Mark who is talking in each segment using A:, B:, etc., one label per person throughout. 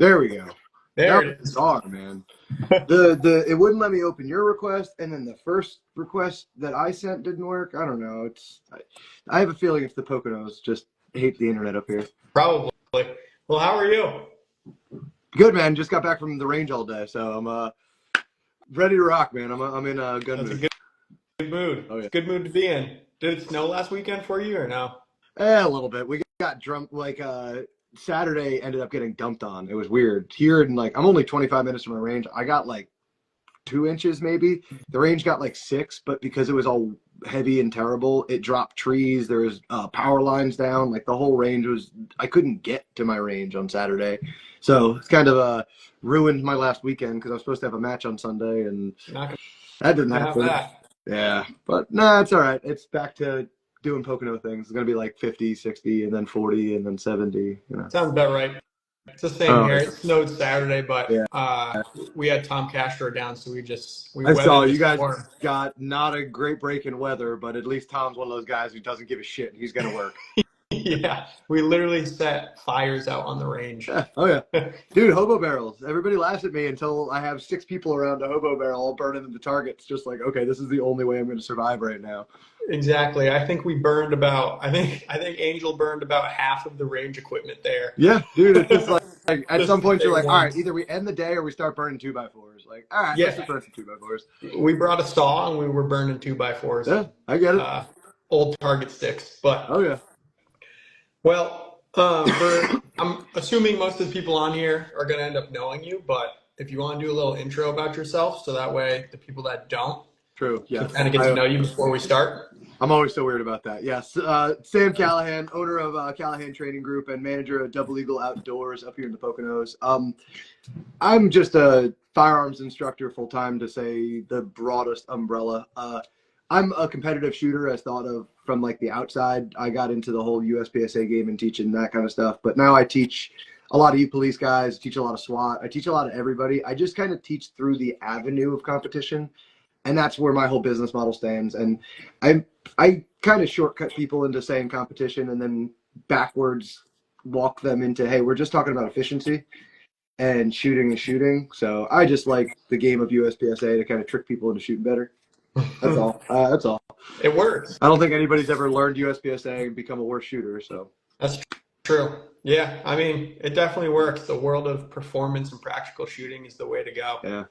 A: There we go.
B: There
A: That
B: it
A: was
B: is.
A: bizarre, man. It wouldn't let me open your request, and then the first request that I sent didn't work. I don't know. I have a feeling it's the Poconos just hate the internet up here.
B: Probably. Well, how are you?
A: Good, man. Just got back from the range all day, so I'm ready to rock, man. I'm in a gun
B: That's a
A: mood.
B: good mood.
A: Oh
B: It's
A: yeah.
B: a good mood to be in. Did it snow last weekend for you or no?
A: A little bit. We got drunk Saturday ended up getting dumped on. It was weird. Here in I'm only 25 minutes from my range. I got 2 inches maybe. The range got 6, but because it was all heavy and terrible, it dropped trees. There was power lines down. The whole range was. I couldn't get to my range on Saturday, so it's kind of ruined my last weekend because I was supposed to have a match on Sunday, and
B: Not
A: that didn't
B: gonna have
A: happen.
B: that.
A: Yeah, but nah, it's all right. It's back to doing Pocono things. It's gonna be 50, 60, and then 40, and then 70.
B: Sounds about right. It's the same
A: Oh
B: here. It snowed Saturday, but
A: yeah.
B: we had Tom Castro down, so we
A: I saw
B: weathered the
A: you guys
B: storm.
A: got not a great break in weather, but at least Tom's one of those guys who doesn't give a shit. He's gonna work.
B: Yeah, we literally set fires out on the range.
A: Yeah. Oh yeah, dude. Hobo barrels. Everybody laughs at me until I have 6 people around a hobo barrel, all burning them to targets. Just okay, this is the only way I'm going to survive right now.
B: Exactly. I think we burned about. I think Angel burned about half of the range equipment there.
A: Yeah, dude. It's just at
B: Just
A: some point you're
B: day
A: all
B: one.
A: right, either we end the day or we start burning 2x4s. All right, let's
B: Yeah,
A: just burn some 2x4s.
B: we brought a saw and we were burning 2x4s,
A: Yeah, I get it.
B: old target sticks. But
A: Oh yeah.
B: well, I'm assuming most of the people on here are going to end up knowing you. But if you want to do a little intro about yourself, so that way the people that don't
A: True.
B: can
A: Yes.
B: kind of get to know you before we start.
A: I'm always so weird about that. Yes. Sam Callahan, owner of Callahan Training Group and manager of Double Eagle Outdoors up here in the Poconos. I'm just a firearms instructor full time, to say the broadest umbrella. I'm a competitive shooter as thought of from the outside. I got into the whole USPSA game and teaching that kind of stuff. But now I teach a lot of you police guys, teach a lot of SWAT. I teach a lot of everybody. I just kind of teach through the avenue of competition. And that's where my whole business model stands. And I kind of shortcut people into saying competition and then backwards walk them into, hey, we're just talking about efficiency and shooting is shooting. So I just like the game of USPSA to kind of trick people into shooting better. That's all. That's all.
B: It works.
A: I don't think anybody's ever learned USPSA and become a worse shooter. So
B: That's true. Yeah, I mean, it definitely works. The world of performance and practical shooting is the way to go.
A: yeah,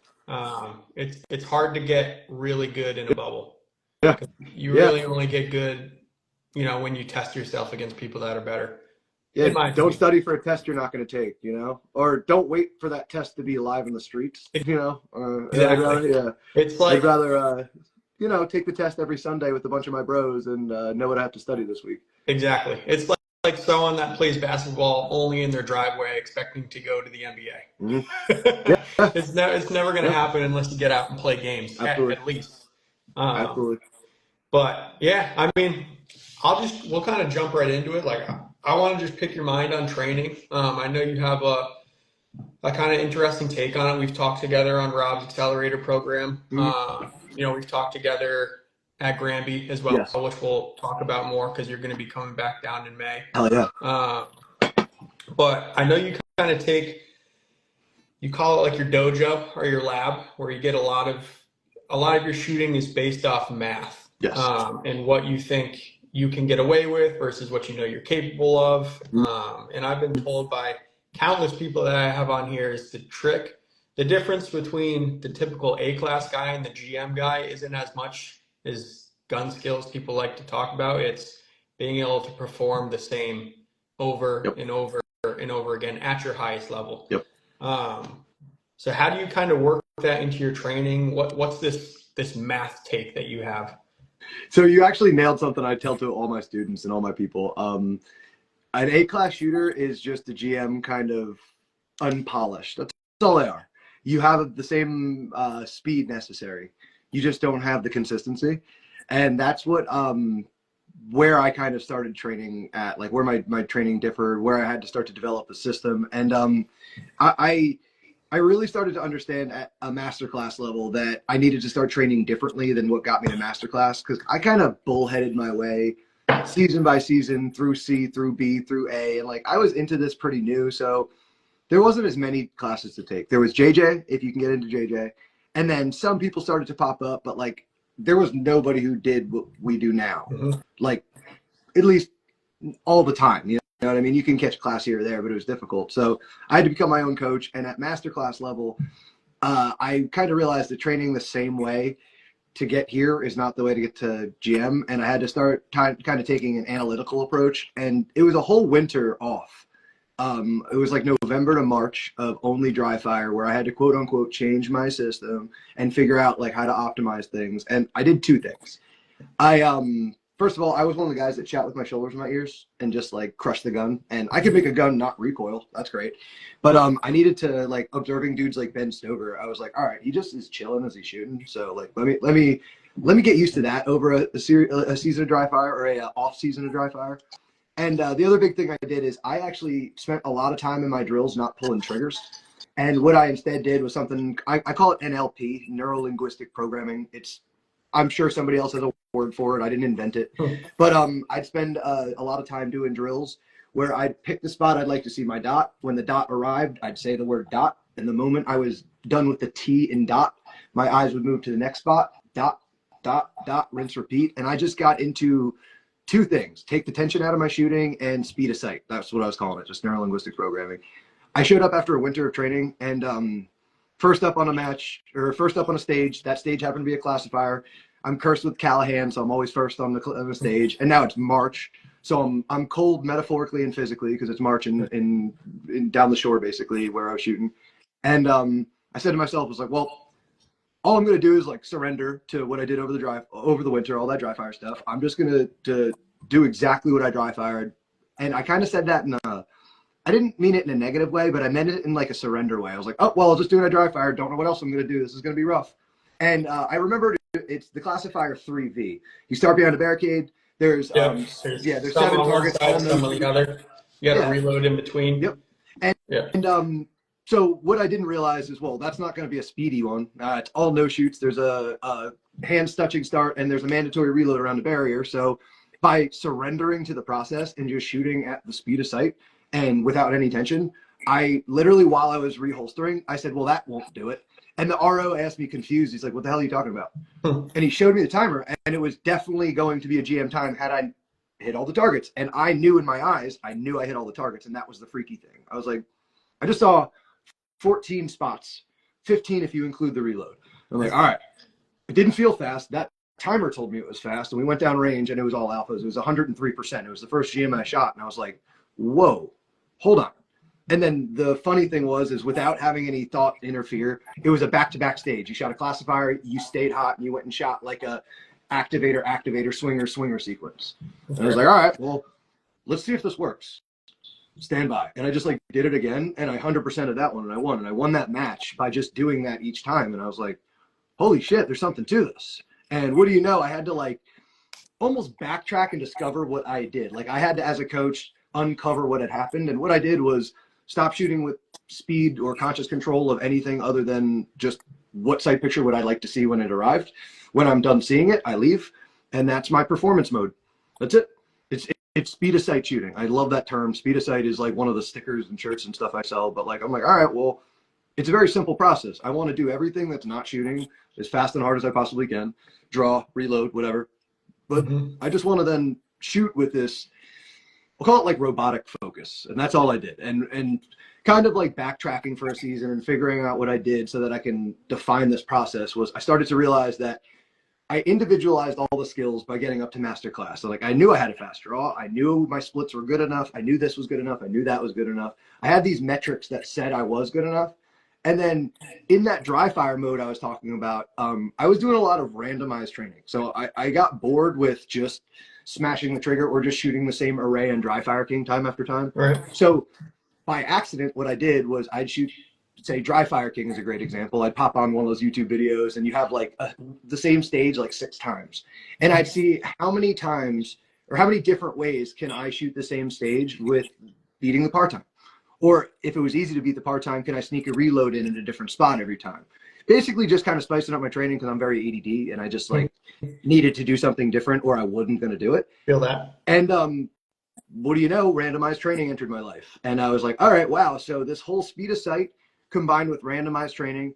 B: It's hard to get really good in a bubble.
A: yeah,
B: You
A: yeah,
B: really only get good, when you test yourself against people that are better.
A: yeah.
B: In my
A: Don't
B: opinion.
A: study for a test you're not going to take, or don't wait for that test to be live in the streets,
B: Exactly. It's
A: I'd
B: like
A: rather, take the test every Sunday with a bunch of my bros and know what I have to study this week.
B: exactly. It's like someone that plays basketball only in their driveway expecting to go to the NBA.
A: Mm-hmm. Yeah,
B: It's never going to
A: yeah,
B: happen unless you get out and play games
A: absolutely,
B: at least.
A: absolutely.
B: But yeah, I mean, we'll kind of jump right into it. I want to just pick your mind on training. I know you have a kind of interesting take on it. We've talked together on Rob's accelerator program.
A: Mm-hmm.
B: We've talked together at Granby as well,
A: Yes.
B: which we'll talk about more because you're going to be coming back down in May.
A: Hell yeah.
B: But I know you kind of you call it your dojo or your lab, where you get a lot of your shooting is based off math.
A: Yes.
B: And what you think you can get away with versus what you're capable of. And I've been told by countless people that I have on here is the difference between the typical A-class guy and the GM guy isn't as much as gun skills people like to talk about. It's being able to perform the same over
A: Yep.
B: and over and over again at your highest level.
A: Yep.
B: So how do you kind of work that into your training? What's this math take that you have?
A: So you actually nailed something I tell to all my students and all my people. An A-class shooter is just a GM kind of unpolished. That's all they are. You have the same speed necessary. You just don't have the consistency. And that's what where I kind of started training at, where my training differed, where I had to start to develop the system. And I really started to understand at a masterclass level that I needed to start training differently than what got me to masterclass, because I kind of bullheaded my way season by season through C, through B, through A. And I was into this pretty new. So there wasn't as many classes to take. There was JJ, if you can get into JJ. And then some people started to pop up, but like there was nobody who did what we do now. Like at least all the time, you know what I mean? You can catch a class here or there, but it was difficult. So I had to become my own coach. And at masterclass level, I kind of realized that training the same way to get here is not the way to get to GM. And I had to start kind of taking an analytical approach. And it was a whole winter off. It was like November to March of only dry fire, where I had to quote unquote change my system and figure out like how to optimize things. And I did two things. First of all, I was one of the guys that shot with my shoulders in my ears and just like crush the gun. And I could make a gun not recoil. That's great. But I needed to, like, observing dudes like Ben Stover. I was like, all right, he just is chilling as he's shooting. So like, let me get used to that over a season of dry fire or a off season of dry fire. And the other big thing I did is I actually spent a lot of time in my drills not pulling triggers. And what I instead did was something, I call it NLP, neuro-linguistic programming. I'm sure somebody else has a word for it. I didn't invent it. But I'd spend a lot of time doing drills where I'd pick the spot I'd like to see my dot. When the dot arrived, I'd say the word dot. And the moment I was done with the T in dot, my eyes would move to the next spot. Dot, dot, dot, rinse, repeat. And I just got into two things: take the tension out of my shooting and speed of sight. That's what I was calling it, just neuro-linguistic programming. I showed up after a winter of training, and first up on a stage. That stage happened to be a classifier. I'm cursed with Callahan, so I'm always first on the stage. And now it's March, so I'm cold metaphorically and physically because it's March in down the shore basically where I was shooting. And I said to myself, I was like, well, all I'm gonna do is like surrender to what I did over the winter, all that dry fire stuff. I'm just gonna do exactly what I dry fired. And I kind of said that I didn't mean it in a negative way, but I meant it in like a surrender way. I was like, oh, well, I'll just do what I dry fire. Don't know what else I'm going to do. This is going to be rough. And I remember it's the classifier 3V. You start behind a barricade. There's 7 targets.
B: Some on the other. You got to reload in between.
A: Yep. And so what I didn't realize is, well, that's not going to be a speedy one. It's all no shoots. There's a hands touching start, and there's a mandatory reload around the barrier. So by surrendering to the process and just shooting at the speed of sight, and without any tension, I literally, while I was reholstering, I said, well, that won't do it. And the RO asked me confused. He's like, what the hell are you talking about? And he showed me the timer, and it was definitely going to be a GM time had I hit all the targets. And I knew in my eyes, I knew I hit all the targets. And that was the freaky thing. I was like, I just saw 14 spots, 15 if you include the reload. I'm like, all right, it didn't feel fast. That timer told me it was fast. And we went down range, and it was all alphas. It was 103%. It was the first GM I shot. And I was like, whoa. Hold on. And then the funny thing is without having any thought interfere, it was a back-to-back stage. You shot a classifier, you stayed hot, and you went and shot like a activator, swinger sequence. And I was like, all right, well, let's see if this works. Stand by. And I just like did it again, and I 100%ed that one, and I won. And I won that match by just doing that each time. And I was like, holy shit, there's something to this. And what do you know? I had to like almost backtrack and discover what I did. Like I had to, as a coach, uncover what had happened. And what I did was stop shooting with speed or conscious control of anything other than just what sight picture would I like to see when it arrived. When I'm done seeing it, I leave. And that's my performance mode. That's it. It's speed of sight shooting. I love that term. Speed of sight is like one of the stickers and shirts and stuff I sell. But like, I'm like, all right, well, it's a very simple process. I want to do everything that's not shooting as fast and hard as I possibly can. Draw, reload, whatever. But I just want to then shoot with this, we'll call it like robotic focus. And that's all I did. And kind of like backtracking for a season and figuring out what I did so that I can define this process was I started to realize that I individualized all the skills by getting up to master class. So like I knew I had a fast draw. I knew my splits were good enough. I knew this was good enough. I knew that was good enough. I had these metrics that said I was good enough. And then in that dry fire mode I was talking about, I was doing a lot of randomized training. So I got bored with just smashing the trigger or just shooting the same array and dry fire king time after time.
B: Right.
A: So by accident, what I did was I'd shoot, say dry fire king is a great example. I'd pop on one of those YouTube videos and you have like the same stage like 6 times. And I'd see how many times or how many different ways can I shoot the same stage with beating the par time? Or if it was easy to beat the par time, can I sneak a reload in a different spot every time? Basically just kind of spicing up my training because I'm very ADD and I just like needed to do something different or I wasn't going to do it.
B: Feel that.
A: And what do you know, randomized training entered my life. And I was like, all right, wow. So this whole speed of sight combined with randomized training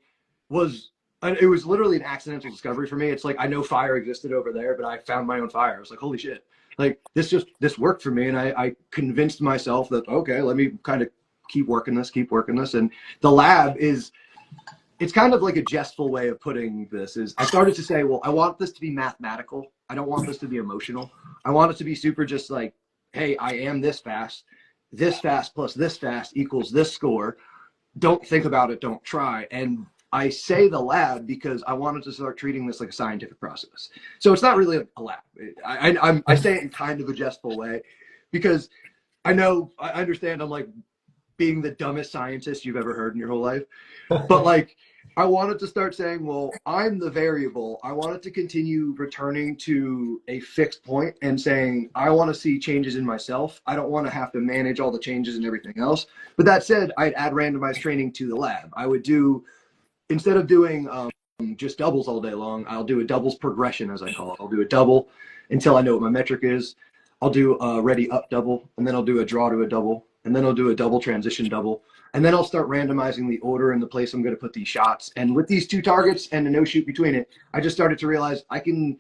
A: it was literally an accidental discovery for me. It's like, I know fire existed over there, but I found my own fire. I was like, holy shit. Like this worked for me. And I convinced myself that, okay, let me kind of keep working this. And the lab it's kind of like a jestful way of putting this is I started to say, well, I want this to be mathematical. I don't want this to be emotional. I want it to be super just like, hey, I am this fast plus this fast equals this score. Don't think about it. Don't try. And I say the lab because I wanted to start treating this like a scientific process. So it's not really a lab. I say it in kind of a jestful way because I understand I'm like being the dumbest scientist you've ever heard in your whole life. But like, I wanted to start saying, well, I'm the variable. I wanted to continue returning to a fixed point and saying, I want to see changes in myself. I don't want to have to manage all the changes and everything else. But that said, I'd add randomized training to the lab. I would do, instead of doing just doubles all day long, I'll do a doubles progression, as I call it. I'll do a double until I know what my metric is. I'll do a ready up double, and then I'll do a draw to a double, and then I'll do a double transition double. And then I'll start randomizing the order and the place I'm going to put these shots. And with these two targets and a no shoot between it, I just started to realize I can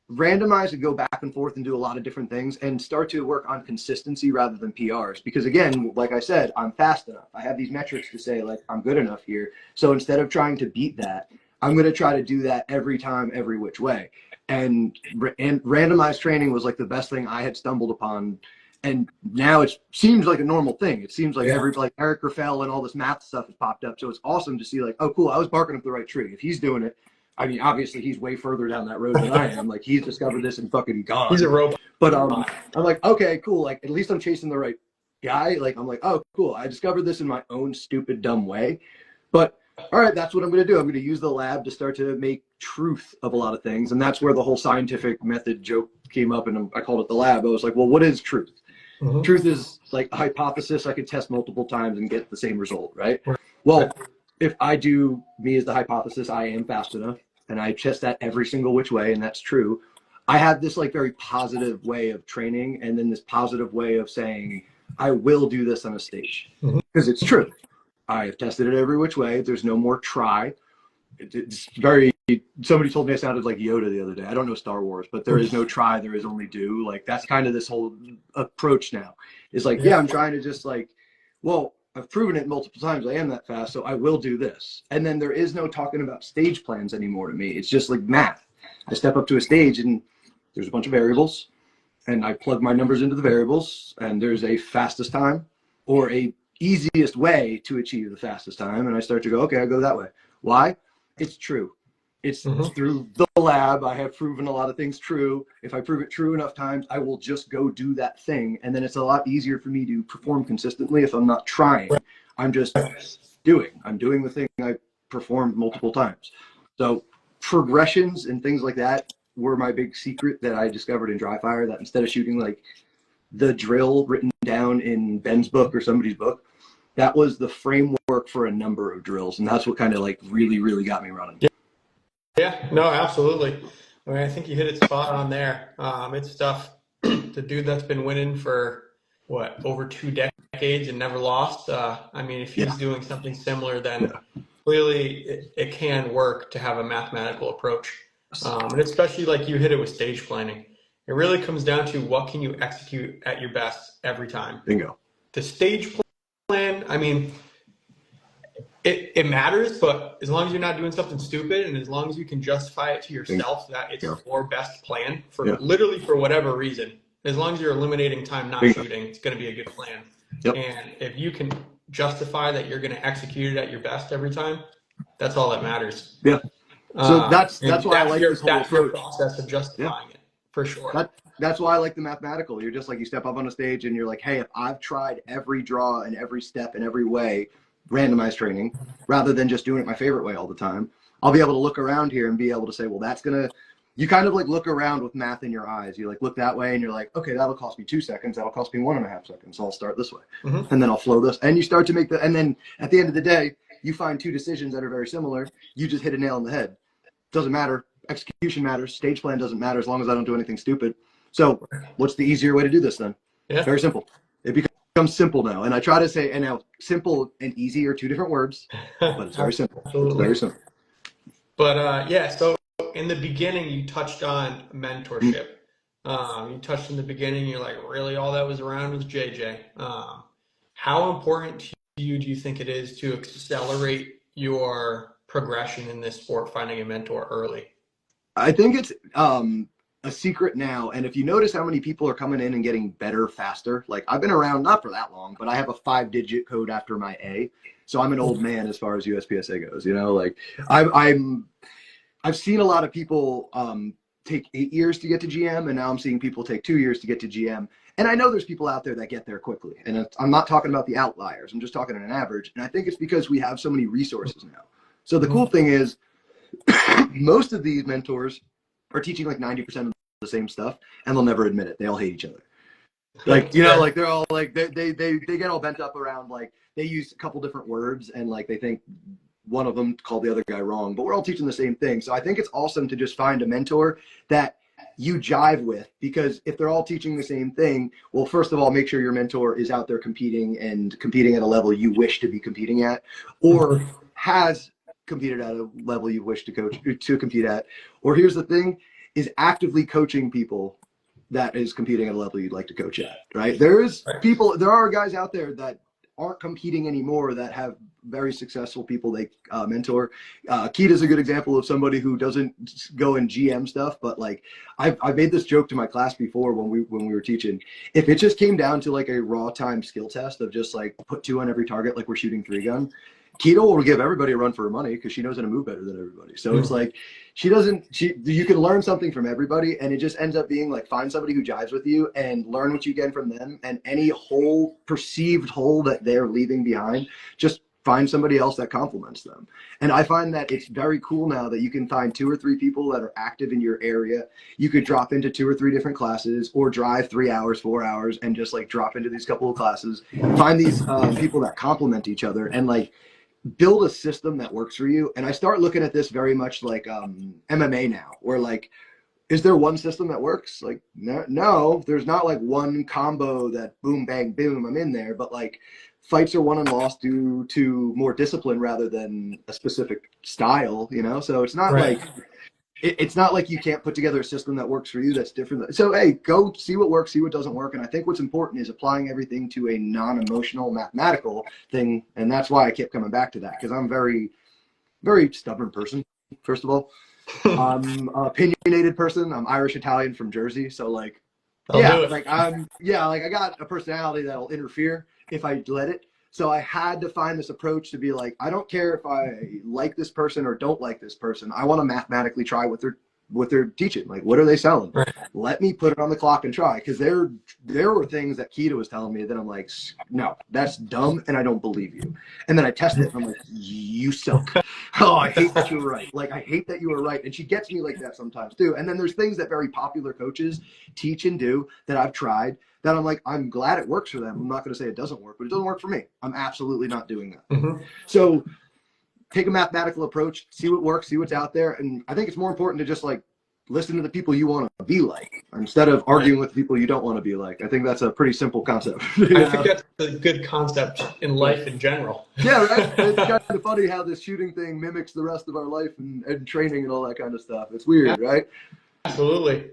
A: randomize and go back and forth and do a lot of different things and start to work on consistency rather than PRs. Because again, like I said, I'm fast enough. I have these metrics to say like, I'm good enough here. So instead of trying to beat that, I'm going to try to do that every time, every which way. And randomized training was like the best thing I had stumbled upon. And now it seems like a normal thing. It seems like like Eric Rafael and all this math stuff has popped up. So it's awesome to see like, oh, cool, I was barking up the right tree. If he's doing it, I mean, obviously he's way further down that road than I am. Like he's discovered this and fucking gone.
B: He's a robot.
A: But I'm like, okay, cool. Like at least I'm chasing the right guy. Like I'm like, oh, cool. I discovered this in my own stupid, dumb way. But all right, that's what I'm going to do. I'm going to use the lab to start to make truth of a lot of things. And that's where the whole scientific method joke came up. And I called it the lab. I was like, well, what is truth? Mm-hmm. Truth is like a hypothesis I could test multiple times and get the same result, right? Well, if I do me as the hypothesis, I am fast enough and I test that every single which way, and that's true. I have this like very positive way of training and then this positive way of saying, I will do this on a stage because it's true. I have tested it every which way. There's no more try. It's very, somebody told me I sounded like Yoda the other day. I don't know Star Wars, but there is no try, there is only do. Like that's kind of this whole approach now. It's like, yeah, I'm trying to just like, well, I've proven it multiple times. I am that fast, so I will do this. And then there is no talking about stage plans anymore to me. It's just like math. I step up to a stage and there's a bunch of variables and I plug my numbers into the variables and there's a fastest time or a easiest way to achieve the fastest time. And I start to go, okay, I'll go that way. Why? It's true. It's through the lab. I have proven a lot of things true. If I prove it true enough times, I will just go do that thing. And then it's a lot easier for me to perform consistently if I'm not trying. I'm just doing. I'm doing the thing I performed multiple times. So progressions and things like that were my big secret that I discovered in dry fire, that instead of shooting like the drill written down in Ben's book or somebody's book, that was the framework for a number of drills. And that's what kind of like really, really got me running.
B: Yeah, no, absolutely. I mean, I think you hit it spot on there. It's tough. The dude that's been winning for what, over 2 decades and never lost. I mean, if he's doing something similar, then clearly it can work to have a mathematical approach. And especially like you hit it with stage planning. It really comes down to what can you execute at your best every time.
A: Bingo.
B: The stage plan, I mean, it matters, but as long as you're not doing something stupid and as long as you can justify it to yourself that it's your best plan for literally for whatever reason, as long as you're eliminating time not shooting, it's going to be a good plan. And if you can justify that you're going to execute it at your best every time, that's all that matters.
A: Yeah. So that's why I like this whole approach.
B: Your process of justifying it, for sure.
A: That's why I like the mathematical. You're just like, you step up on a stage and you're like, hey, if I've tried every draw and every step and every way, randomized training, rather than just doing it my favorite way all the time, I'll be able to look around here and be able to say, well, that's going to, you kind of like look around with math in your eyes. You like look that way and you're like, okay, that'll cost me 2 seconds. That'll cost me 1.5 seconds. So I'll start this way. And then I'll flow this. And you start to make the, and then at the end of the day, you find 2 decisions that are very similar. You just hit a nail on the head. Doesn't matter. Execution matters. Stage plan doesn't matter as long as I don't do anything stupid. So what's the easier way to do this then?
B: Yeah.
A: Very simple. It becomes simple now. And I try to say, and now simple and easy are two different words, but it's very simple. It's
B: Absolutely.
A: very simple.
B: But yeah, so in the beginning, you touched on mentorship. You touched in the beginning, you're like, really, all that was around was JJ. How important to you do you think it is to accelerate your progression in this sport, finding a mentor early?
A: I think it's a secret now. And if you notice how many people are coming in and getting better faster, like I've been around not for that long, but I have a 5-digit code after my A. So I'm an old man as far as USPSA goes, you know, like I've seen a lot of people take 8 years to get to GM, and now I'm seeing people take 2 years to get to GM. And I know there's people out there that get there quickly. And I'm not talking about the outliers. I'm just talking on an average. And I think it's because we have so many resources now. So the cool thing is most of these mentors are teaching like 90% of the same stuff, and they'll never admit it. They all hate each other. Like, you know, like they're all like, they get all bent up around, like they use a couple different words and like they think one of them called the other guy wrong, but we're all teaching the same thing. So I think it's awesome to just find a mentor that you jive with, because if they're all teaching the same thing, well, first of all, make sure your mentor is out there competing at a level you wish to be competing at, or has competed at a level you wish to compete at. Or here's the thing, is actively coaching people that is competing at a level you'd like to coach at, right? There are guys out there that aren't competing anymore that have very successful people they mentor. Keita's a good example of somebody who doesn't go in GM stuff, but like I've made this joke to my class before when we were teaching. If it just came down to like a raw time skill test of just like put 2 on every target like we're shooting 3-gun, Keita will give everybody a run for her money because she knows how to move better than everybody. So it's like you can learn something from everybody, and it just ends up being like find somebody who jives with you and learn what you get from them, and any perceived hole that they're leaving behind, just find somebody else that complements them. And I find that it's very cool now that you can find 2 or 3 people that are active in your area. You could drop into 2 or 3 different classes, or drive 3 hours, 4 hours, and just like drop into these couple of classes. Find these people that complement each other, and like build a system that works for you. And I start looking at this very much like MMA now, where like, is there one system that works? Like, no, there's not like one combo that boom, bang, boom, I'm in there. But like fights are won and lost due to more discipline rather than a specific style, you know? So it's not like, it's not like you can't put together a system that works for you that's different. So, hey, go see what works, see what doesn't work. And I think what's important is applying everything to a non-emotional, mathematical thing. And that's why I kept coming back to that, because I'm a very, very stubborn person, first of all. I'm an opinionated person. I'm Irish Italian from Jersey. So, like, I got a personality that'll interfere if I let it. So I had to find this approach to be like, I don't care if I like this person or don't like this person. I want to mathematically try what they're teaching. Like, what are they selling?
B: Right.
A: Let me put it on the clock and try. Because there were things that Keita was telling me that I'm like, no, that's dumb, and I don't believe you. And then I test it, and I'm like, you suck. Oh, I hate that you were right. Like, I hate that you were right. And she gets me like that sometimes too. And then there's things that very popular coaches teach and do that I've tried that I'm like, I'm glad it works for them. I'm not going to say it doesn't work, but it doesn't work for me. I'm absolutely not doing that. So take a mathematical approach, see what works, see what's out there. And I think it's more important to just like listen to the people you want to be like instead of arguing with people you don't want to be like. I think that's a pretty simple concept.
B: I think that's a good concept in life in general.
A: Yeah, right? It's kind of funny how this shooting thing mimics the rest of our life and training and all that kind of stuff. It's weird, right?
B: Absolutely.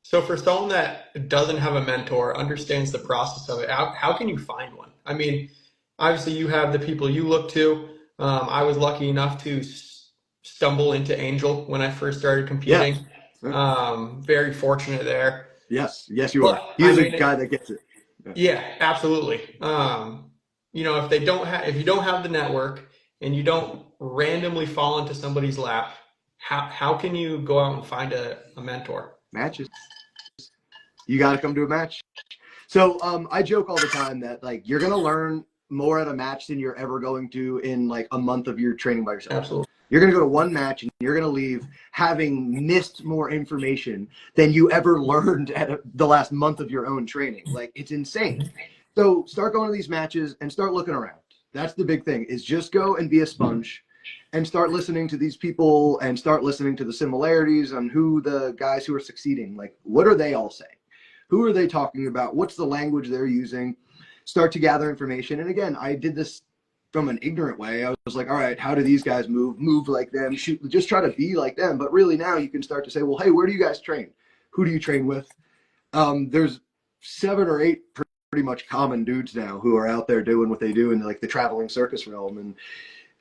B: So for someone that doesn't have a mentor, understands the process of it, how can you find one? I mean, obviously you have the people you look to. I was lucky enough to stumble into Angel when I first started competing. Very fortunate there.
A: Yes, you are. He's a guy that gets it.
B: Yeah, absolutely. You know, if you don't have the network and you don't randomly fall into somebody's lap, how can you go out and find a mentor?
A: Matches. You got to come to a match. So I joke all the time that like you're gonna learn more at a match than you're ever going to in like a month of your training by yourself.
B: Absolutely.
A: You're gonna go to one match and you're gonna leave having missed more information than you ever learned at the last month of your own training. Like, it's insane. So start going to these matches and start looking around. That's the big thing, is just go and be a sponge and start listening to these people and start listening to the similarities on who the guys who are succeeding, like what are they all saying? Who are they talking about? What's the language they're using? Start to gather information. And again, I did this from an ignorant way. I was like, all right, how do these guys move like them, shoot, just try to be like them. But really now you can start to say, well, hey, where do you guys train? Who do you train with? There's 7 or 8 pretty much common dudes now who are out there doing what they do in like the traveling circus realm. And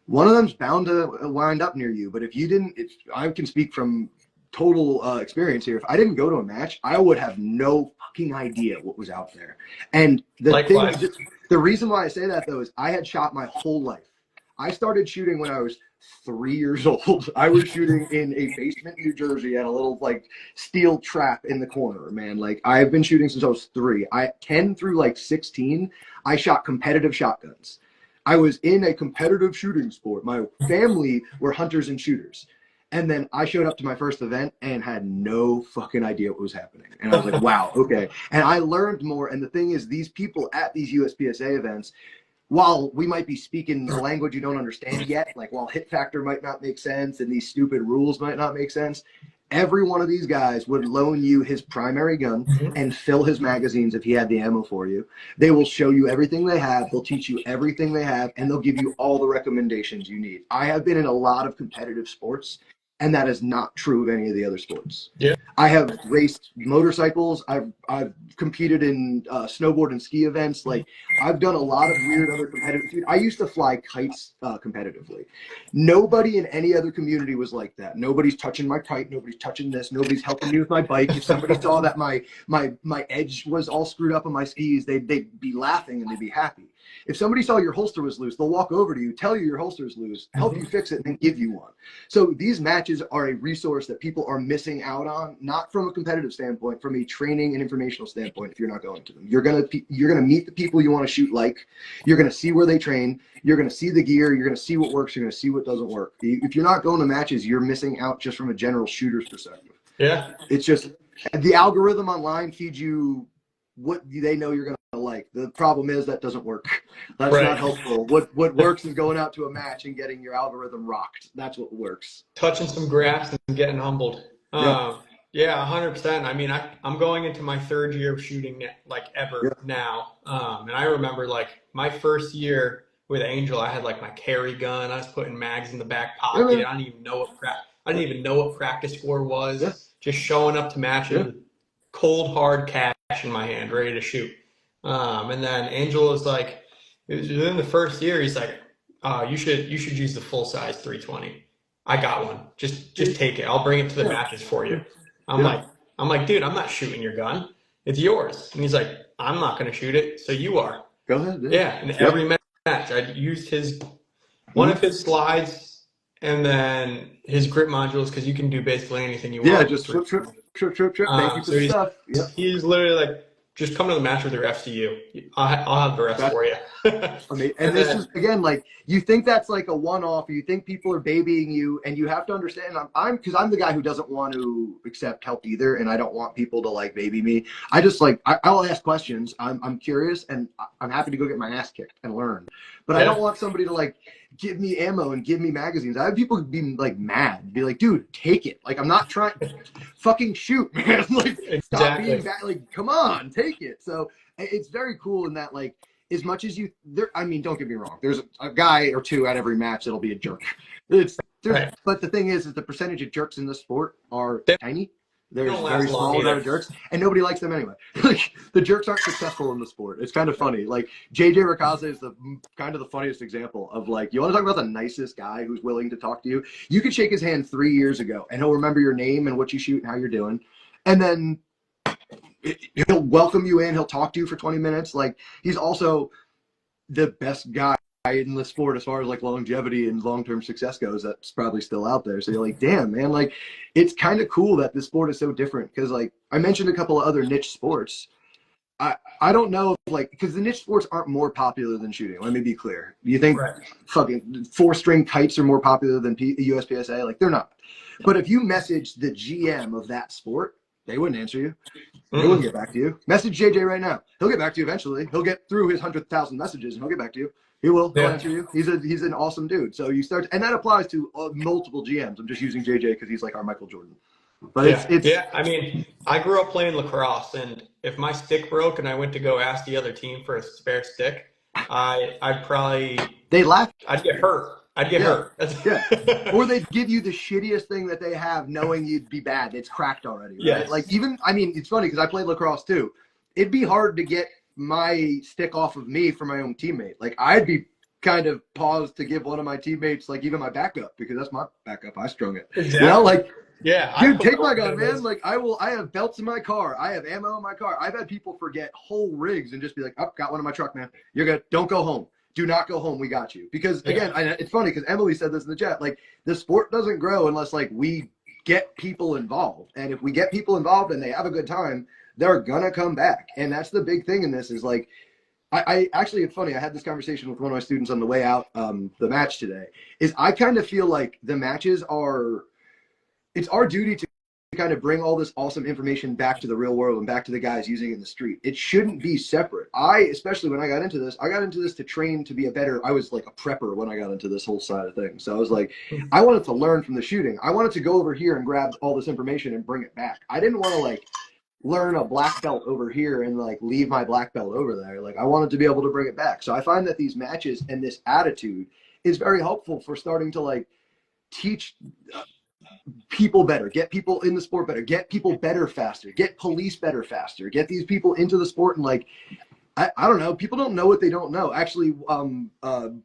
A: one of them's bound to wind up near you. But if you didn't, I can speak from total experience here. If I didn't go to a match, I would have no fucking idea what was out there. And the reason why I say that though is I had shot my whole life. I started shooting when I was 3 years old. I was shooting in a basement, New Jersey, at a little like steel trap in the corner, man. Like I've been shooting since I was 3. 10 through like 16, I shot competitive shotguns. I was in a competitive shooting sport. My family were hunters and shooters. And then I showed up to my first event and had no fucking idea what was happening. And I was like, wow, okay. And I learned more. And the thing is, these people at these USPSA events, while we might be speaking a language you don't understand yet, like while hit factor might not make sense and these stupid rules might not make sense, every one of these guys would loan you his primary gun and fill his magazines if he had the ammo for you. They will show you everything they have. They'll teach you everything they have, and they'll give you all the recommendations you need. I have been in a lot of competitive sports, and that is not true of any of the other sports. Yeah, I have raced motorcycles. I've competed in snowboard and ski events. Like I've done a lot of weird other competitive. I used to fly kites competitively. Nobody in any other community was like that. Nobody's touching my kite. Nobody's touching this. Nobody's helping me with my bike. If somebody saw that my edge was all screwed up on my skis, they'd be laughing and they'd be happy. If somebody saw your holster was loose, they'll walk over to you, tell you your holster is loose, help you fix it, and then give you one. So these matches are a resource that people are missing out on, not from a competitive standpoint, from a training and informational standpoint. If you're not going to them, you're gonna meet the people you want to shoot like. You're gonna see where they train. You're gonna see the gear. You're gonna see what works. You're gonna see what doesn't work. If you're not going to matches, you're missing out just from a general shooter's perspective. Yeah, it's just the algorithm online feeds you what they know you're going to like. The problem is that doesn't work. That's not helpful. What works is going out to a match and getting your algorithm rocked. That's what works.
B: Touching some grass and getting humbled. Yeah, 100%. I mean, I'm going into my 3rd year of shooting like ever now. And I remember like my first year with Angel, I had like my carry gun. I was putting mags in the back pocket. I didn't even know what practice score was. Just showing up to matches, cold hard cash in my hand, ready to shoot. And then Angel was like, it was within the first year, he's like, you should use the full size 320. I got one. Just take it. I'll bring it to the matches for you. I'm like, dude, I'm not shooting your gun. It's yours. And he's like, I'm not going to shoot it. So you are.
A: Go ahead.
B: Yeah. And every match I used one of his slides and then his grip modules, because you can do basically anything you want.
A: Yeah, just trip. Thank you for the stuff.
B: He's literally like, just come to the match with your FCU. I'll have the rest for you.
A: And this is, again, like, you think that's like a one-off, you think people are babying you, and you have to understand, because I'm the guy who doesn't want to accept help either, and I don't want people to like baby me. I just like, I'll ask questions. I'm curious, and I'm happy to go get my ass kicked and learn. But I don't want somebody to like give me ammo and give me magazines. I have people be like mad, be like, dude, take it. Like, I'm not trying, fucking shoot, man. Like, stop being bad. Like, come on, take it. So it's very cool in that, like, as much as I mean, don't get me wrong. There's a guy or two at every match that'll be a jerk. But the thing is the percentage of jerks in the sport are tiny. There's very small amount of jerks, and nobody likes them anyway. Like, the jerks aren't successful in the sport. It's kind of funny. Like, JJ Rakaza is kind of the funniest example of, like, you want to talk about the nicest guy who's willing to talk to you? You could shake his hand 3 years ago, and he'll remember your name and what you shoot and how you're doing. And then he'll welcome you in. He'll talk to you for 20 minutes. Like, he's also the best guy in the sport as far as like longevity and long-term success goes. That's probably still out there. So you're like, damn, man, like, it's kind of cool that this sport is so different. Because, like, I mentioned a couple of other niche sports. I don't know if, like, because the niche sports aren't more popular than shooting. Let me be clear. Do you think fucking 4-string kites are more popular than USPSA? Like, they're not. But if you message the GM of that sport, they wouldn't answer you. They wouldn't get back to you. Message JJ right now. He'll get back to you eventually. He'll get through his 100,000 messages and he'll get back to you. He will. He'll answer you. He's an awesome dude. So you start, and that applies to multiple GMs. I'm just using JJ because he's like our Michael Jordan. But
B: Yeah.
A: it's
B: Yeah. I mean, I grew up playing lacrosse, and if my stick broke and I went to go ask the other team for a spare stick, I'd probably,
A: they laugh.
B: I'd get hurt. I'd get
A: Yeah,
B: hurt.
A: yeah. Or they'd give you the shittiest thing that they have, knowing you'd be bad. It's cracked already, right? Like
B: Yes.
A: even, I mean, it's funny because I played lacrosse too. It'd be hard to get my stick off of me for my own teammate. Like I'd be kind of paused to give one of my teammates, like even my backup, because that's my backup. I strung it. You know,
B: Exactly.
A: like,
B: Yeah. I
A: dude,
B: put
A: take
B: my
A: my
B: own
A: gun,
B: in
A: man.
B: this.
A: Like I have belts in my car. I have ammo in my car. I've had people forget whole rigs and just be like, "Oh, got one in my truck, man. You're good. Don't go home. Do not go home. We got you." Because again,
B: Yeah.
A: it's funny because Emily said this in the chat. Like the sport doesn't grow unless like we get people involved. And if we get people involved and they have a good time, they're gonna come back. And that's the big thing in this is like I actually, it's funny. I had this conversation with one of my students on the way out the match today. Is I kind of feel like the matches are it's our duty to kind of bring all this awesome information back to the real world and back to the guys using it in the street. It shouldn't be separate. Especially when I got into this to train to be a better, I was like a prepper when I got into this whole side of things. So I was like, I wanted to learn from the shooting. I wanted to go over here and grab all this information and bring it back. I didn't want to like learn a black belt over here and like leave my black belt over there. Like I wanted to be able to bring it back. So I find that these matches and this attitude is very helpful for starting to like teach people better, get people in the sport better, get people better faster, get police better faster, get these people into the sport. And like I don't know, people don't know what they don't know. Actually,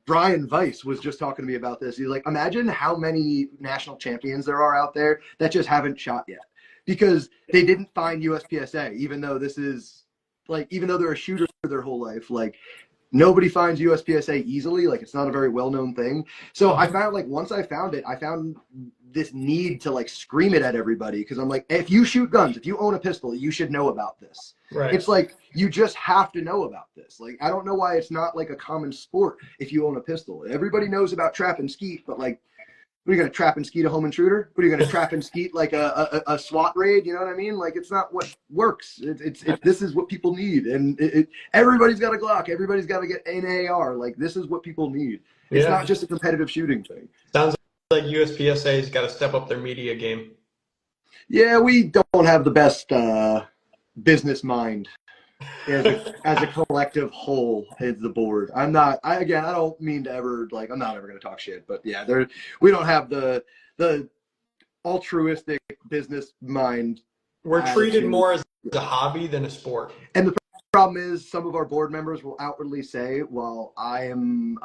A: Brian Weiss was just talking to me about this. He's like, imagine how many national champions there are out there that just haven't shot yet because they didn't find USPSA, even though this is like, even though they're a shooter their whole life, like nobody finds USPSA easily. Like it's not a very well-known thing. So I found like once I found it, I found this need to like scream it at everybody because I'm like, if you shoot guns, if you own a pistol, you should know about this.
B: Right.
A: It's like you just have to know about this. Like I don't know why it's not like a common sport if you own a pistol. Everybody knows about trap and skeet, but like, what are you going to trap and skeet a home intruder? What are you going to trap and skeet like a SWAT raid? You know what I mean? Like it's not what works. This is what people need, and everybody's got a Glock. Everybody's got to get an AR. Like this is what people need. It's
B: Yeah.
A: not just a competitive shooting thing.
B: Sounds like USPSA's got to step up their media game.
A: Yeah, we don't have the best business mind as a collective whole as the board. I don't mean to ever like, I'm not ever going to talk shit, but yeah, we don't have the altruistic business mind.
B: We're treated more as a hobby than a sport.
A: And the problem is some of our board members will outwardly say, while I'm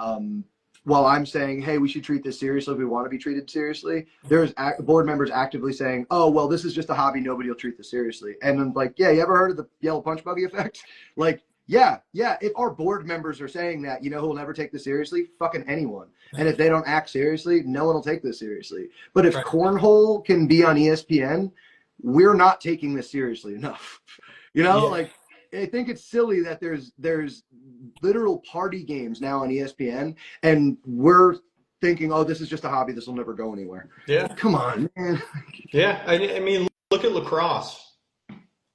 A: saying, hey, we should treat this seriously, we want to be treated seriously, there's board members actively saying, oh, well, this is just a hobby, nobody will treat this seriously. And I'm like, yeah, you ever heard of the yellow punch buggy effect? Like, yeah, if our board members are saying that, you know who will never take this seriously? Fucking anyone. And if they don't act seriously, no one will take this seriously. But if cornhole can be on ESPN, we're not taking this seriously enough. You know, like, I think it's silly that there's literal party games now on ESPN, and we're thinking, oh, this is just a hobby. This will never go anywhere.
B: Yeah.
A: Come on, man.
B: Yeah. I mean, look at lacrosse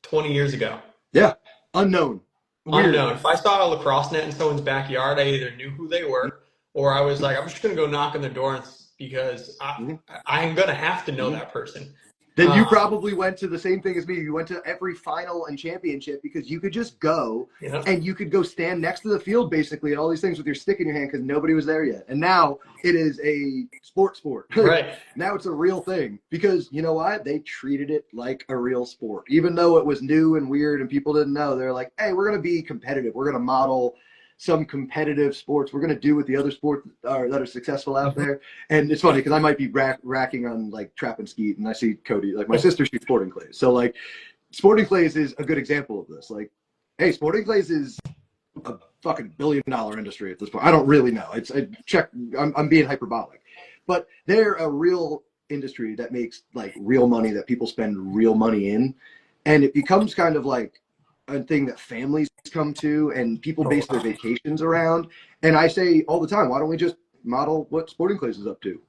B: 20 years ago.
A: Yeah. Unknown. Weird.
B: Unknown. If I saw a lacrosse net in someone's backyard, I either knew who they were or I was like, I'm just going to go knock on their door because I'm going to have to know that person.
A: Then you probably went to the same thing as me. You went to every final and championship because you could just go and you could go stand next to the field basically and all these things with your stick in your hand because nobody was there yet. And now it is a sport.
B: Right.
A: Now it's a real thing because you know what? They treated it like a real sport. Even though it was new and weird and people didn't know, they're like, hey, we're going to be competitive. We're going to model some competitive sports. We're going to do what the other sports that are successful out there. And it's funny because I might be racking on like trap and skeet, and I see Cody, like my sister shoots sporting clays. So like sporting clays is a good example of this. Like, hey, sporting clays is a fucking billion-dollar industry at this point. I don't really know. I'm being hyperbolic, but they're a real industry that makes like real money that people spend real money in. And it becomes kind of like a thing that families come to and people base their vacations around. And I say all the time, why don't we just model what Sporting Clays is up to?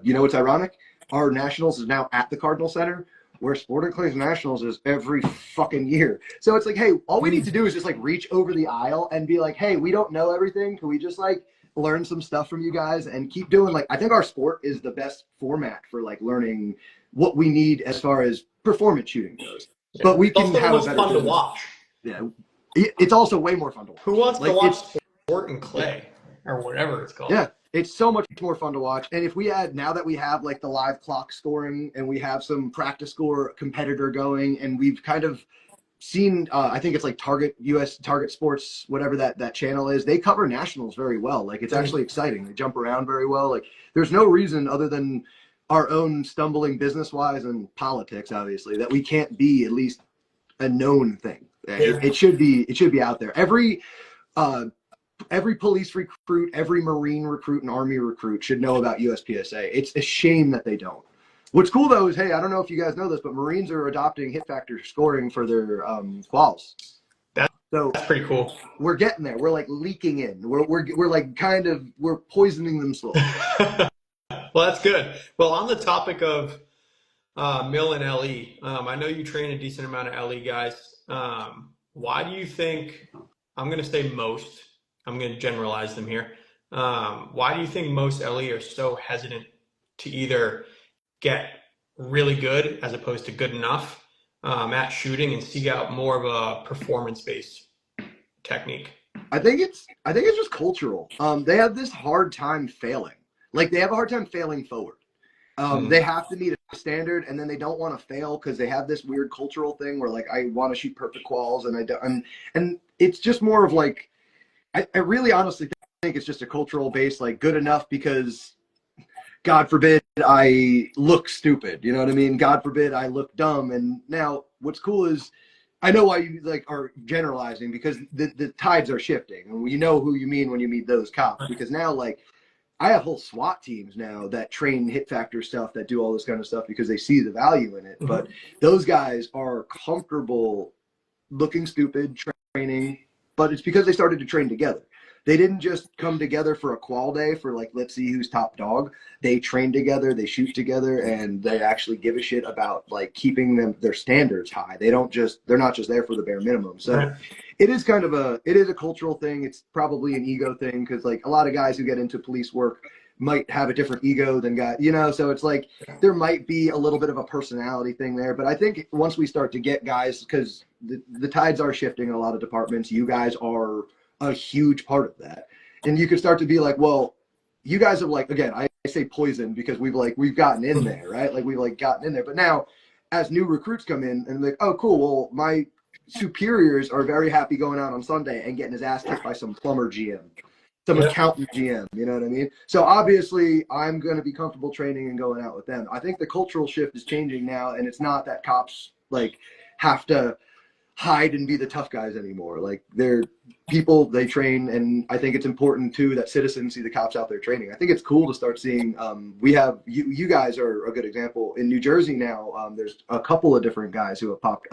A: You know, it's ironic. Our Nationals is now at the Cardinal Center, where Sporting Clays Nationals is every fucking year. So it's like, hey, all we need to do is just like reach over the aisle and be like, hey, we don't know everything. Can we just like learn some stuff from you guys and keep doing, like, I think our sport is the best format for like learning what we need as far as performance shooting goes.
B: Yeah.
A: But we
B: It's
A: can
B: also the
A: have a
B: most
A: better
B: fun to
A: business.
B: watch.
A: Yeah. It's also way more fun to watch.
B: Who wants
A: like,
B: to watch sport and clay or whatever it's called?
A: Yeah, it's so much more fun to watch. And if we add, now that we have like the live clock scoring and we have some practice score competitor going, and we've kind of seen, I think it's like Target Sports, whatever that channel is, they cover nationals very well. Like, it's actually exciting. They jump around very well. Like, there's no reason other than our own stumbling business wise and politics, obviously, that we can't be at least a known thing. It should be out there. Every police recruit, every Marine recruit, and Army recruit should know about USPSA. It's a shame that they don't. What's cool though is, hey, I don't know if you guys know this, but Marines are adopting hit factor scoring for their quals.
B: That's pretty cool.
A: We're getting there. We're like leaking in. We're like we're poisoning them slowly.
B: Well, that's good. Well, on the topic of Mill and LE, I know you train a decent amount of LE guys. Why do you think, I'm going to say most, I'm going to generalize them here. Why do you think most LE are so hesitant to either get really good as opposed to good enough at shooting and seek out more of a performance-based technique?
A: I think it's just cultural. They have this hard time failing. Like, they have a hard time failing forward. They have to meet a standard, and then they don't want to fail because they have this weird cultural thing where, like, I want to shoot perfect quals, and I don't. And it's just more of like, I really honestly think it's just a cultural base, like, good enough because, God forbid, I look stupid. You know what I mean? God forbid I look dumb. And now what's cool is, I know why you like are generalizing, because the tides are shifting, and you know who you mean when you meet those cops. Because now, like, I have whole SWAT teams now that train hit factor stuff, that do all this kind of stuff because they see the value in it. Mm-hmm. But those guys are comfortable looking stupid, training, but it's because they started to train together. They didn't just come together for a qual day for, like, let's see who's top dog. They train together, they shoot together, and they actually give a shit about, like, keeping their standards high. They're not just there for the bare minimum. So it is a cultural thing. It's probably an ego thing, because, like, a lot of guys who get into police work might have a different ego than guys, so it's like there might be a little bit of a personality thing there. But I think once we start to get guys, because the tides are shifting in a lot of departments, you guys are a huge part of that. And you could start to be like, well, you guys have, like, again, I say poison because we've gotten in there, right? Like, we've, like, gotten in there. But now as new recruits come in and like, oh, cool, well, my superiors are very happy going out on Sunday and getting his ass kicked by some plumber GM, some accountant GM, you know what I mean? So obviously I'm going to be comfortable training and going out with them. I think the cultural shift is changing now, and it's not that cops, like, have to hide and be the tough guys anymore. Like, they're people, they train, and I think it's important too that citizens see the cops out there training. I think it's cool to start seeing, we have, you guys are a good example. In New Jersey now, there's a couple of different guys who have popped,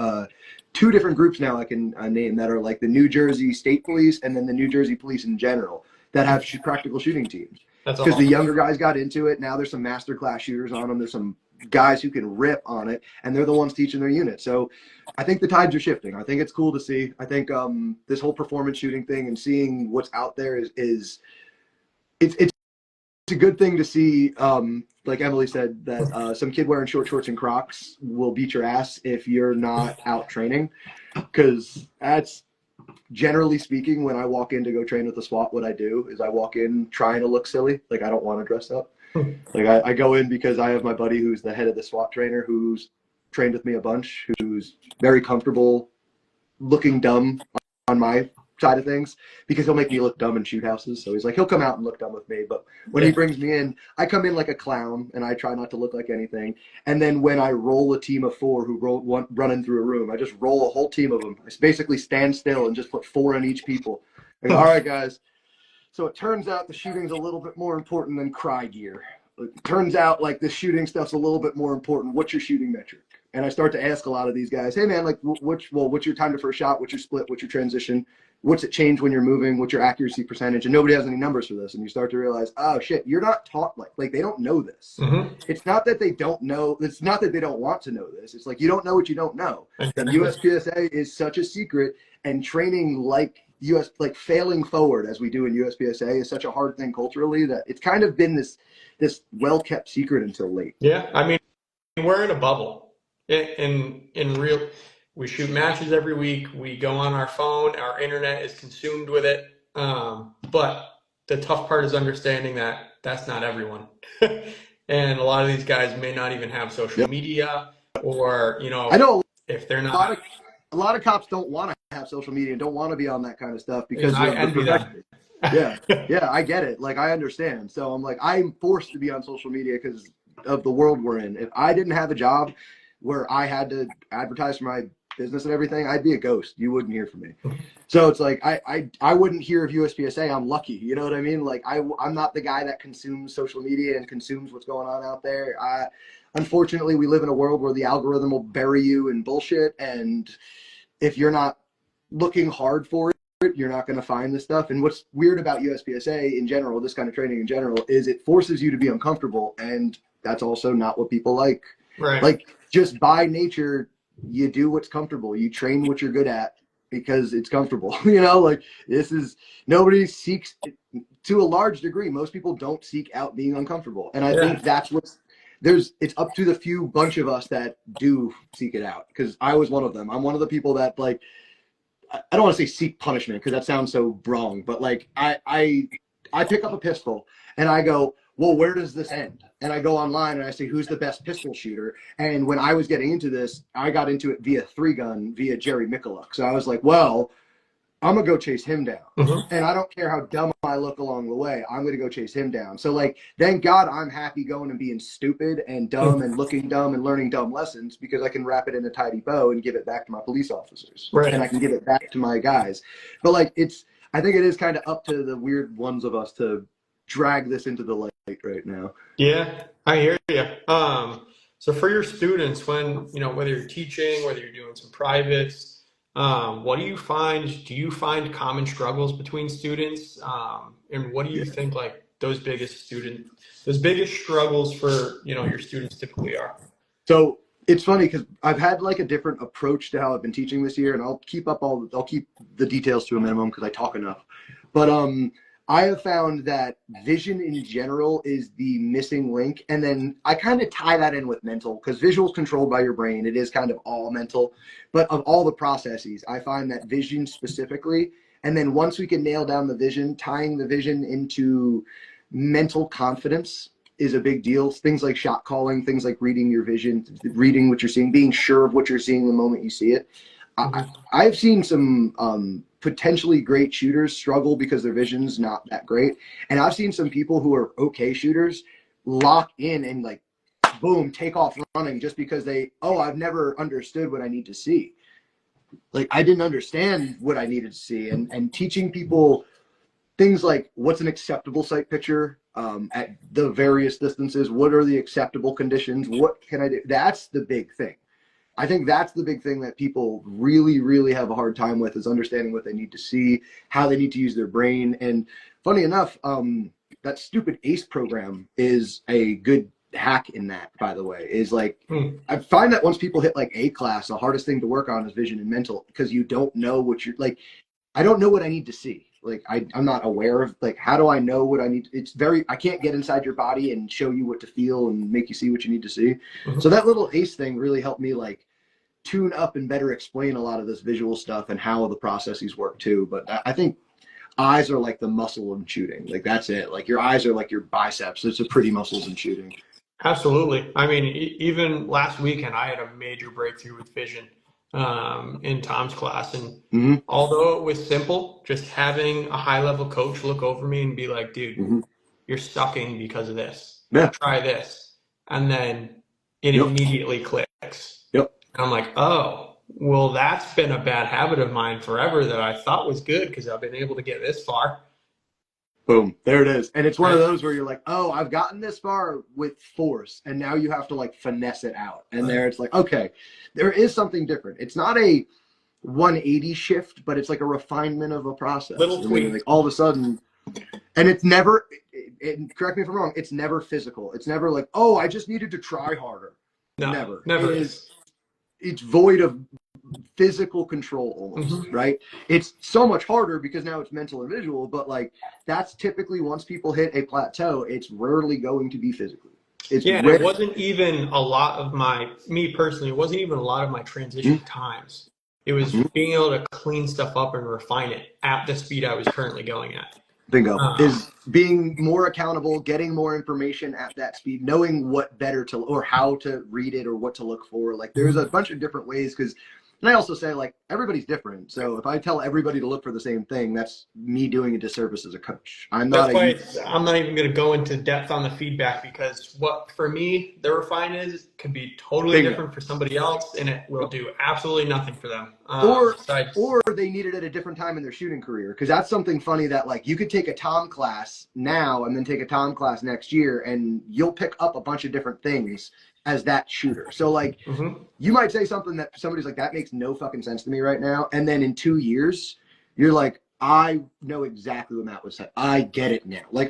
A: 2 different groups now I can name that are like the New Jersey State Police and then the New Jersey Police in general that have practical shooting teams. Because awesome. The younger guys got into it. Now there's some master class shooters on them. There's some guys who can rip on it, and they're the ones teaching their unit. So I think the tides are shifting. I think it's cool to see. I think this whole performance shooting thing and seeing what's out there is it's a good thing to see. Like Emily said, that some kid wearing short shorts and Crocs will beat your ass if you're not out training, because that's, generally speaking, when I walk in to go train with the SWAT, what I do is I walk in trying to look silly. Like, I don't want to dress up. Like, I go in because I have my buddy who's the head of the SWAT trainer, who's trained with me a bunch, who's very comfortable looking dumb on my side of things, because he'll make me look dumb in shoot houses. So he's like, he'll come out and look dumb with me. But when he brings me in, I come in like a clown, and I try not to look like anything. And then when I roll a team of 4 who running through a room, I just roll a whole team of them. I basically stand still and just put 4 on each people. I go, all right, guys. So it turns out the shooting's a little bit more important than cry gear. It turns out, like, the shooting stuff's a little bit more important. What's your shooting metric? And I start to ask a lot of these guys, hey, man, like, what's your time to first shot? What's your split? What's your transition? What's it change when you're moving? What's your accuracy percentage? And nobody has any numbers for this. And you start to realize, oh, shit, you're not taught, like they don't know this. Mm-hmm. It's not that they don't know. It's not that they don't want to know this. It's like, you don't know what you don't know. And USPSA is such a secret, and training like like failing forward as we do in USPSA is such a hard thing culturally that it's kind of been this well-kept secret until late.
B: Yeah, I mean, we're in a bubble. In real, we shoot matches every week. We go on our phone. Our internet is consumed with it. But the tough part is understanding that that's not everyone. And a lot of these guys may not even have social
A: Yep.
B: media, or
A: I know
B: if they're
A: a
B: not.
A: lot of cops don't want to have social media and don't want to be on that kind of stuff because
B: I
A: of the
B: envy
A: profession.
B: them.
A: Yeah, I get it. Like, I understand. So I'm like, I'm forced to be on social media because of the world we're in. If I didn't have a job where I had to advertise for my business and everything, I'd be a ghost. You wouldn't hear from me. So it's like, I wouldn't hear of USPSA. I'm lucky. You know what I mean? Like, I'm not the guy that consumes social media and consumes what's going on out there. Unfortunately, we live in a world where the algorithm will bury you in bullshit. And if you're not looking hard for it, you're not going to find this stuff. And what's weird about USPSA in general, this kind of training in general, is it forces you to be uncomfortable. And that's also not what people like.
B: Right.
A: Like, just by nature, you do what's comfortable. You train what you're good at because it's comfortable. Like, nobody seeks, to a large degree, most people don't seek out being uncomfortable. And I think that's it's up to the few bunch of us that do seek it out. Because I was one of them. I'm one of the people that, like, I don't want to say seek punishment because that sounds so wrong, but like I pick up a pistol and I go, well, where does this end? And I go online and I say, who's the best pistol shooter? And when I was getting into this, I got into it via 3-gun, via Jerry Mikulak. So I was like, well, I'm going to go chase him down.
B: Mm-hmm.
A: And I don't care how dumb I look along the way. I'm going to go chase him down. So, like, thank God I'm happy going and being stupid and dumb and looking dumb and learning dumb lessons because I can wrap it in a tidy bow and give it back to my police officers.
B: Right.
A: And I can give it back to my guys. But, like, I think it is kind of up to the weird ones of us to drag this into the light right now.
B: Yeah, I hear you. So for your students, when, whether you're teaching, whether you're doing some privates, what do you find? Do you find common struggles between students? And what do you think, like, those biggest struggles for, your students typically are?
A: So it's funny because I've had like a different approach to how I've been teaching this year, and I'll keep the details to a minimum because I talk enough. But I have found that vision in general is the missing link. And then I kind of tie that in with mental because visual is controlled by your brain. It is kind of all mental. But of all the processes, I find that vision specifically. And then once we can nail down the vision, tying the vision into mental confidence is a big deal. Things like shot calling, things like reading your vision, reading what you're seeing, being sure of what you're seeing the moment you see it. I've seen some potentially great shooters struggle because their vision's not that great. And I've seen some people who are okay shooters lock in and like, boom, take off running just because I've never understood what I need to see. Like, I didn't understand what I needed to see. And teaching people things like what's an acceptable sight picture at the various distances, what are the acceptable conditions, what can I do? That's the big thing. I think that's the big thing that people really, really have a hard time with is understanding what they need to see, how they need to use their brain. And funny enough, that stupid ACE program is a good hack in that, by the way, is like, I find that once people hit like A class, the hardest thing to work on is vision and mental because you don't know what you're like. I don't know what I need to see. Like, I'm not aware of, like, how do I know what I need? I can't get inside your body and show you what to feel and make you see what you need to see. Mm-hmm. So that little ACE thing really helped me, like, tune up and better explain a lot of this visual stuff and how the processes work too. But I think eyes are like the muscle in shooting. Like, that's it. Like, your eyes are like your biceps. It's the pretty muscles in shooting.
B: Absolutely. I mean, even last weekend, I had a major breakthrough with vision in Tom's class. And although it was simple, just having a high-level coach look over me and be like, dude, you're sucking because of this.
A: Yeah.
B: Try this. And then it immediately clicks.
A: Yep.
B: And I'm like, oh, well, that's been a bad habit of mine forever that I thought was good because I've been able to get this far.
A: Boom, there it is. And it's one of those where you're like, oh, I've gotten this far with force, and now you have to like finesse it out. And there it's like, okay, there is something different. It's not a 180 shift, but it's like a refinement of a process.
B: Little tweak.
A: Like all of a sudden, and it's never, correct me if I'm wrong, it's never physical. It's never like, oh, I just needed to try harder.
B: No,
A: never.
B: Never
A: It's void of physical control almost, right? It's so much harder because now it's mental and visual, but like that's typically once people hit a plateau, it's rarely going to be physically. It's
B: Yeah, and
A: rare.
B: it wasn't even a lot of me personally, it wasn't even a lot of my transition times. It was being able to clean stuff up and refine it at the speed I was currently going at.
A: Bingo. Is being more accountable, getting more information at that speed, knowing what better to or how to read it or what to look for. Like there's a bunch of different ways because, and I also say like everybody's different. So if I tell everybody to look for the same thing, that's me doing a disservice as a coach. I'm not
B: That's why I'm not even going to go into depth on the feedback because what for me the refine is could be totally different for somebody else, and it will do absolutely nothing for them.
A: Or they need it at a different time in their shooting career, because that's something funny that like you could take a Tom class now and then take a Tom class next year, and you'll pick up a bunch of different things as that shooter. So like you might say something that somebody's like, that makes no fucking sense to me right now, and then in 2 years you're like, I know exactly what Matt was saying. I get it now. Like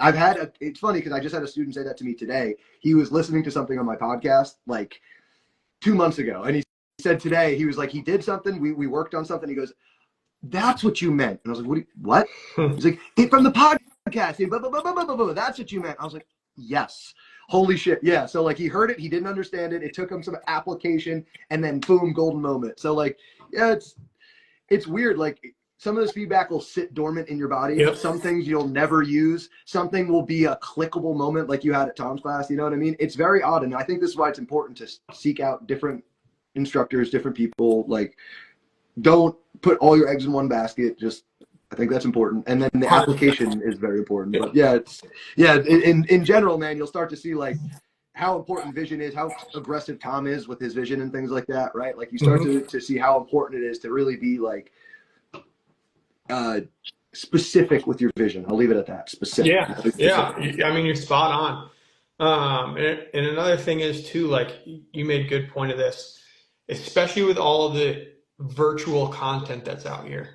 A: it's funny because I just had a student say that to me today. He was listening to something on my podcast like 2 months ago, and he said today, he was like, he did something, we worked on something. He goes, that's what you meant. And I was like, what? He's like, from the podcast, blah, blah, blah, blah, blah, blah, that's what you meant. I was like, yes. Holy shit. Yeah. So like he heard it, he didn't understand it. It took him some application, and then boom, golden moment. So like, yeah, it's weird. Like some of this feedback will sit dormant in your body.
B: Yep.
A: Some things you'll never use. Something will be a clickable moment like you had at Tom's class. You know what I mean? It's very odd. And I think this is why it's important to seek out different instructors, different people. Like don't put all your eggs in one basket. Just, I think that's important. And then the application is very important. But in general, man, you'll start to see like how important vision is, how aggressive Tom is with his vision and things like that, right? Like you start to see how important it is to really be like specific with your vision. I'll leave it at that. Specific.
B: Yeah. I mean, you're spot on. And another thing is too, like you made good point of this, especially with all of the virtual content that's out here.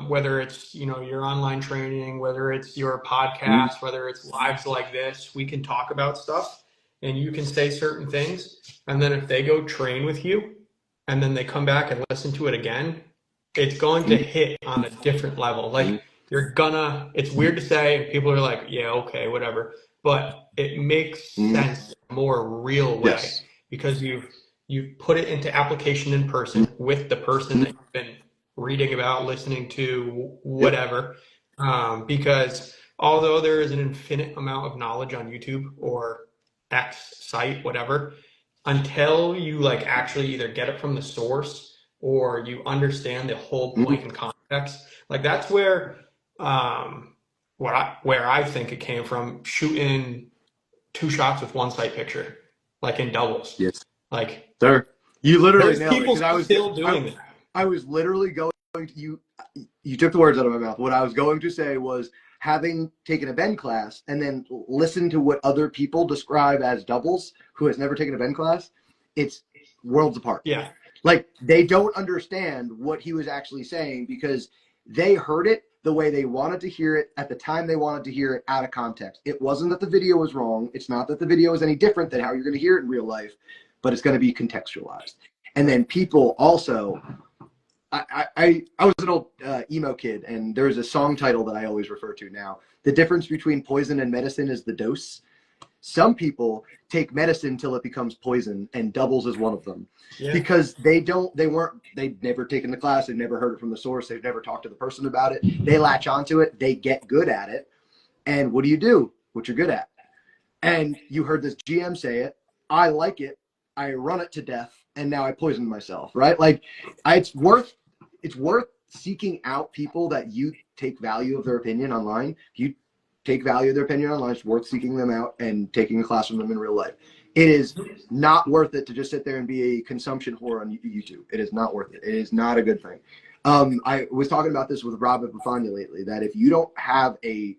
B: Whether it's, your online training, whether it's your podcast, whether it's lives like this, we can talk about stuff and you can say certain things. And then if they go train with you and then they come back and listen to it again, it's going to hit on a different level. Like it's weird to say, and people are like, yeah, okay, whatever. But it makes sense in a more real way because you've put it into application in person with the person that you've been reading about, listening to, whatever. Because although there is an infinite amount of knowledge on YouTube or X site, whatever, until you like actually either get it from the source or you understand the whole point and context, like that's where where I think it came from, shooting 2 shots with one sight picture, like in doubles.
A: Yes.
B: Like,
A: sir, you literally
B: there's
A: nailed
B: people
A: it. I was
B: still doing that.
A: I was literally going to you took the words out of my mouth. What I was going to say was, having taken a bend class and then listen to what other people describe as doubles who has never taken a bend class, it's worlds apart.
B: Yeah.
A: Like they don't understand what he was actually saying because they heard it the way they wanted to hear it at the time they wanted to hear it, out of context. It wasn't that the video was wrong. It's not that the video is any different than how you're going to hear it in real life, but it's going to be contextualized. And then people also, I was an old emo kid, and there's a song title that I always refer to now. The difference between poison and medicine is the dose. Some people take medicine till it becomes poison, and doubles is one of them. Yeah. Because they've never taken the class, they've never heard it from the source, they've never talked to the person about it. They latch onto it, they get good at it. And what do you do? What you're good at. And you heard this GM say it, I like it, I run it to death, and now I poisoned myself, right? Like it's worth seeking out people that you take value of their opinion online. If you take value of their opinion online, it's worth seeking them out and taking a class from them in real life. It is not worth it to just sit there and be a consumption whore on YouTube. It is not worth it. It is not a good thing. I was talking about this with Robert Bufagna lately, that if you don't have a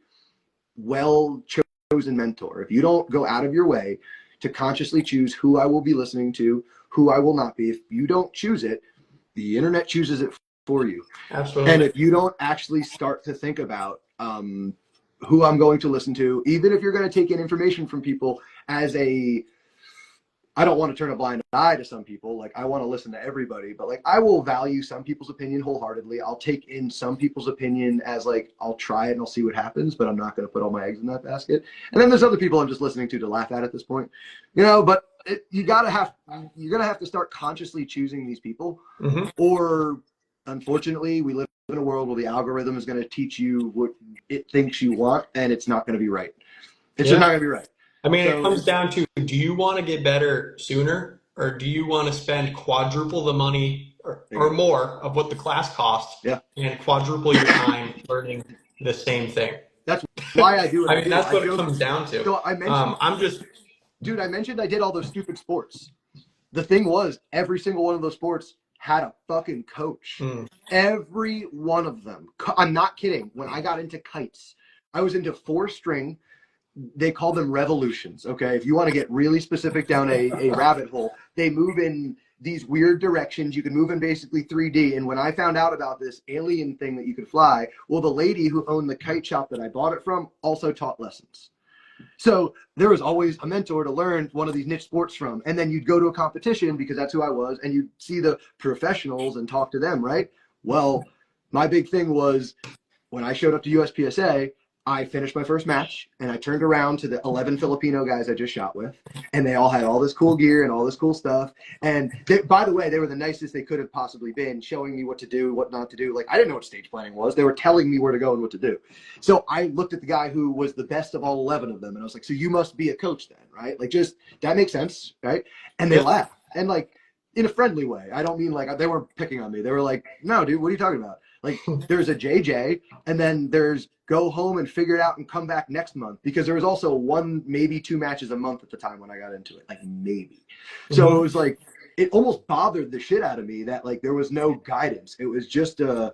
A: well-chosen mentor, if you don't go out of your way to consciously choose who I will be listening to, who I will not be, if you don't choose it, the internet chooses it for you.
B: Absolutely.
A: And if you don't actually start to think about who I'm going to listen to, even if you're going to take in information from people as a I don't want to turn a blind eye to some people. Like I want to listen to everybody, but like I will value some people's opinion wholeheartedly. I'll take in some people's opinion as like, I'll try it and I'll see what happens, but I'm not going to put all my eggs in that basket. And then there's other people I'm just listening to laugh at this point, but you're going to have to start consciously choosing these people, or unfortunately we live in a world where the algorithm is going to teach you what it thinks you want, and it's not going to be right. It's just not going to be right.
B: I mean, it comes down to, do you want to get better sooner, or do you want to spend quadruple the money or more of what the class costs and quadruple your time learning the same thing?
A: That's why I do it.
B: I mean, that's what it comes down to.
A: So I mentioned, I mentioned I did all those stupid sports. The thing was, every single one of those sports had a fucking coach. Every one of them. I'm not kidding. When I got into kites, I was into 4-string. They call them revolutions. Okay. If you want to get really specific down a rabbit hole, they move in these weird directions. You can move in basically 3D. And when I found out about this alien thing that you could fly, well, the lady who owned the kite shop that I bought it from also taught lessons. So there was always a mentor to learn one of these niche sports from. And then you'd go to a competition, because that's who I was, and you'd see the professionals and talk to them, right? Well, my big thing was, when I showed up to USPSA, I finished my first match, and I turned around to the 11 Filipino guys I just shot with, and they all had all this cool gear and all this cool stuff. And by the way, they were the nicest they could have possibly been, showing me what to do, what not to do. Like, I didn't know what stage planning was. They were telling me where to go and what to do. So I looked at the guy who was the best of all 11 of them, and I was like, so you must be a coach then, right? Like, just, that makes sense, right? And they laughed. And like, in a friendly way. I don't mean like, they weren't picking on me. They were like, no, dude, what are you talking about? Like, there's a JJ, and then there's go home and figure it out and come back next month, because there was also 1, maybe 2 matches a month at the time when I got into it, like maybe. So it was like, it almost bothered the shit out of me that like there was no guidance. It was just go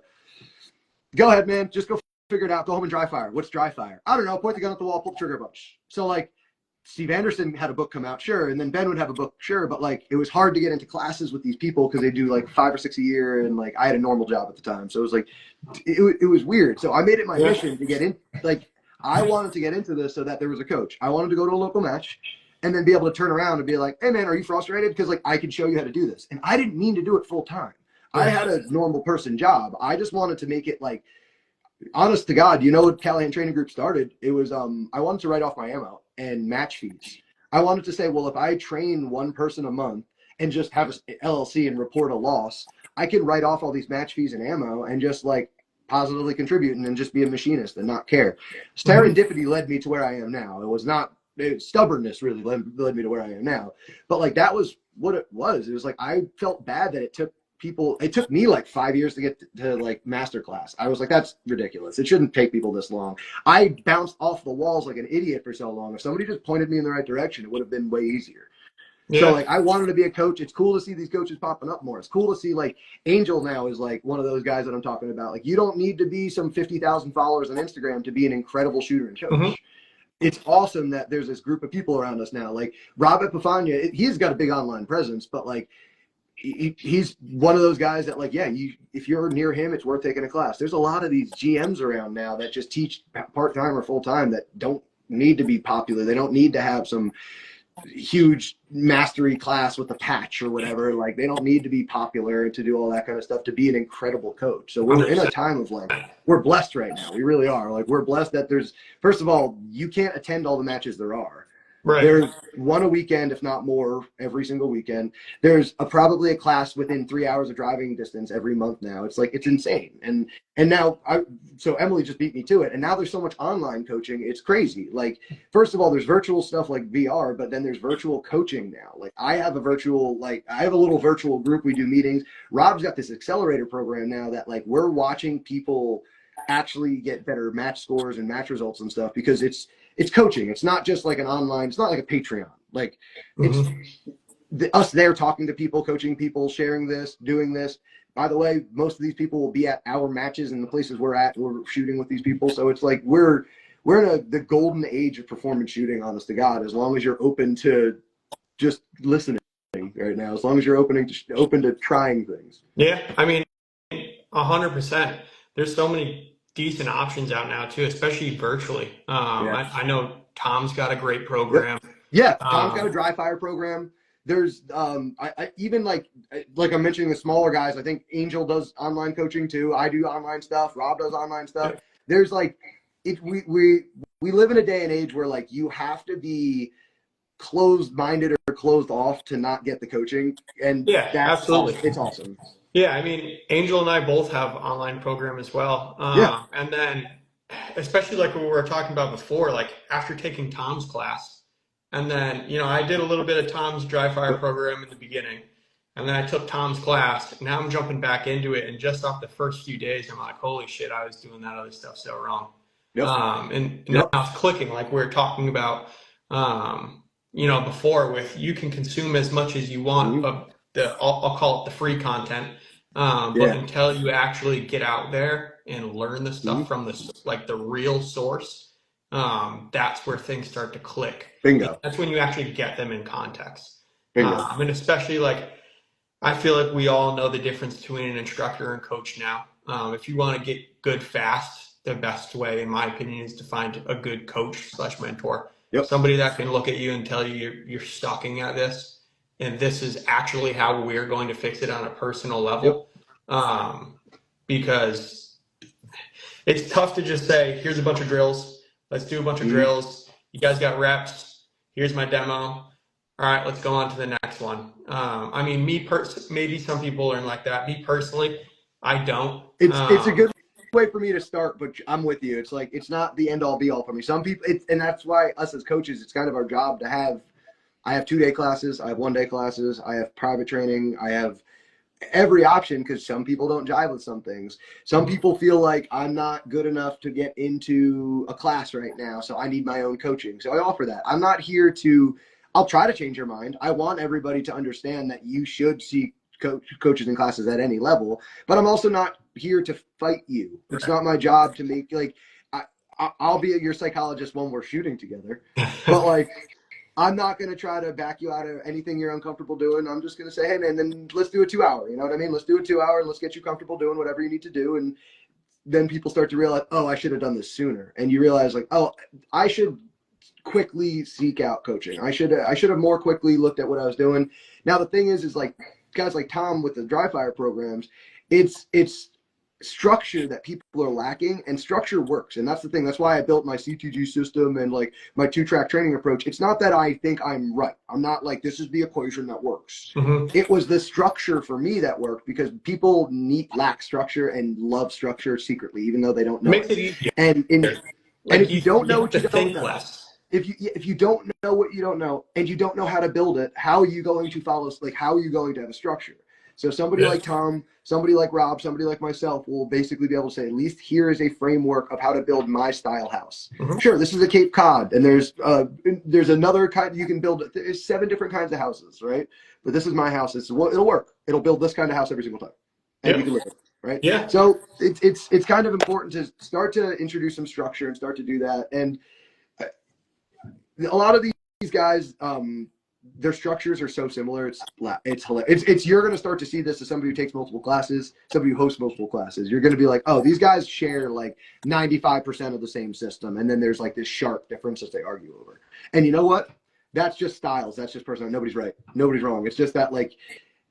A: ahead, man, just go figure it out. Go home and dry fire. What's dry fire? I don't know. Point the gun at the wall, pull the trigger a bunch. So like, Steve Anderson had a book come out, sure, and then Ben would have a book, sure, but like it was hard to get into classes with these people because they do like 5 or 6 a year, and like I had a normal job at the time, so it was like it was weird. So I made it my mission to get in. Like, I wanted to get into this so that there was a coach. I wanted to go to a local match and then be able to turn around and be like, hey man, are you frustrated? Because like I could show you how to do this, and I didn't mean to do it full time. I had a normal person job. I just wanted to make it like, honest to God, what Callahan Training Group started? It was I wanted to write off my ammo and match fees. I wanted to say, well, if I train one person a month and just have an LLC and report a loss, I can write off all these match fees and ammo and just like positively contribute and then just be a machinist and not care. Serendipity led me to where I am now. It was not stubbornness really led me to where I am now. But like, that was what it was. It was like, I felt bad that it took me like 5 years to get to like master class. I was like, that's ridiculous. It shouldn't take people this long. I bounced off the walls like an idiot for so long. If somebody just pointed me in the right direction, it would have been way easier. So like, I wanted to be a coach. It's cool to see these coaches popping up more. It's cool to see like Angel now is like one of those guys that I'm talking about. Like, you don't need to be some 50,000 followers on Instagram to be an incredible shooter and coach. It's awesome that there's this group of people around us now. Like Rob Epifania, he's got a big online presence, but like, he's one of those guys that like, if you're near him, it's worth taking a class. There's a lot of these GMs around now that just teach part-time or full-time that don't need to be popular. They don't need to have some huge mastery class with a patch or whatever. Like, they don't need to be popular to do all that kind of stuff to be an incredible coach. So we're in a time of like, we're blessed right now. We really are. Like, we're blessed that there's, first of all, you can't attend all the matches there are. Right. There's one a weekend, if not more, every single weekend. There's probably a class within 3 hours of driving distance every month now. It's like, it's insane. And now, so Emily just beat me to it. And now there's so much online coaching. It's crazy. Like, first of all, there's virtual stuff like VR, but then there's virtual coaching now. Like, I have a little virtual group. We do meetings. Rob's got this accelerator program now that like, we're watching people actually get better match scores and match results and stuff, because it's coaching. It's not just like an online, it's not like a Patreon. Like, it's us there talking to people, coaching people, sharing this, doing this. By the way, most of these people will be at our matches and the places we're at. We're shooting with these people. So it's like, we're in the golden age of performance shooting, honest to God, as long as you're open to just listening right now, as long as you're open to trying things.
B: Yeah. I mean, 100%. There's so many decent options out now too, especially virtually. I know Tom's got a great program.
A: Yeah, Tom's got a dry fire program. there's I even like I'm mentioning the smaller guys. I think Angel does online coaching too. I do online stuff. Rob does online stuff.
B: Yeah.
A: There's like we live in a day and age where like you have to be closed-minded or closed off to not get the coaching, and
B: Yeah,
A: that's
B: absolutely.
A: awesome. It's awesome.
B: Yeah, I mean, Angel and I both have online program as well.
A: Yeah.
B: And then, especially like what we were talking about before, like after taking Tom's class, and then, I did a little bit of Tom's dry fire
A: Yep.
B: program in the beginning, and then I took Tom's class. Now I'm jumping back into it, and just off the first few days, I'm like, holy shit, I was doing that other stuff so wrong.
A: Yep.
B: And now
A: Yep.
B: it's clicking, like we are talking about, before with you can consume as much as you want of I'll call it the free content. But until you actually get out there and learn the stuff from the real source, that's where things start to click.
A: Bingo.
B: That's when you actually get them in context.
A: Bingo.
B: And especially I feel like we all know the difference between an instructor and coach now. If you want to get good fast, the best way, in my opinion, is to find a good coach/mentor.
A: Yep.
B: Somebody that can look at you and tell you you're sucking at this, and this is actually how we're going to fix it on a personal level. Yep. Because it's tough to just say, here's a bunch of drills. Let's do a bunch of drills. You guys got reps. Here's my demo. All right, let's go on to the next one. I mean, maybe some people are like that. Me personally, I don't.
A: It's a good way for me to start, but I'm with you. It's like, it's not the end all be all for me. Some people, and that's why us as coaches, it's kind of our job to have, I have 2-day classes, I have 1-day classes, I have private training, I have every option, because some people don't jive with some things. Some people feel like I'm not good enough to get into a class right now, so I need my own coaching. So I offer that. I'm not here to, I'll try to change your mind. I want everybody to understand that you should seek coaches and classes at any level, but I'm also not here to fight you. It's not my job to make, like, I'll be your psychologist when we're shooting together, but like, I'm not going to try to back you out of anything you're uncomfortable doing. I'm just going to say, hey man, then let's do a 2-hour, you know what I mean? Let's do a 2-hour and let's get you comfortable doing whatever you need to do. And then people start to realize, oh, I should have done this sooner. And you realize like, oh, I should quickly seek out coaching. I should have more quickly looked at what I was doing. Now the thing is like guys like Tom with the dry fire programs, it's structure that people are lacking, and structure works. And that's the thing. That's why I built my CTG system and like my 2-track training approach. It's not that I think I'm right. I'm not like, this is the equation that works. It was the structure for me that worked, because people lack structure and love structure secretly, even though they don't know
B: Makes
A: it.
B: it easier.
A: And if you don't know what you don't know,
B: less.
A: if you don't know what you don't know, and you don't know how to build it, how are you going to follow? Like, how are you going to have a structure? So somebody like Tom, somebody like Rob, somebody like myself will basically be able to say, at least here is a framework of how to build my style house. Sure, this is a Cape Cod, and there's another kind you can build. There's 7 different kinds of houses, right? But this is my house. It'll work. It'll build this kind of house every single time, and you can live it, right?
B: Yeah.
A: So it's kind of important to start to introduce some structure and start to do that. And a lot of these guys, their structures are so similar. It's hilarious. You're going to start to see this as somebody who takes multiple classes, somebody who hosts multiple classes. You're going to be like, oh, these guys share like 95% of the same system. And then there's like this sharp difference that they argue over. And you know what? That's just styles. That's just personal. Nobody's right. Nobody's wrong. It's just that like,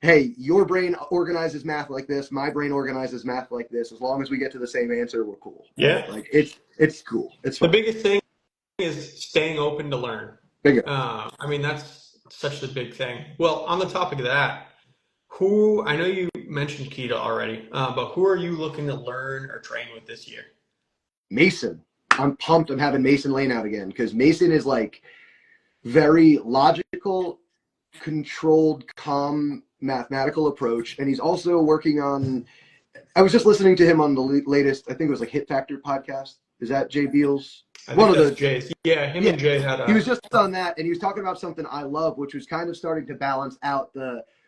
A: hey, your brain organizes math like this. My brain organizes math like this. As long as we get to the same answer, we're cool.
B: Yeah.
A: Like it's cool. It's fun.
B: The biggest thing is staying open to learn.
A: Bingo.
B: I mean, that's such a big thing. Well, on the topic of that, I know you mentioned Keto already, but who are you looking to learn or train with this year?
A: Mason. I'm pumped. I'm having Mason Lane out again, because Mason is like very logical, controlled, calm, mathematical approach. And he's also working on, I was just listening to him on the latest, I think it was like Hit Factor podcast. Is that Jay Beals?
B: One of the Jays. Yeah, and Jay had
A: he was just on that, and he was talking about something I love, which was kind of starting to balance out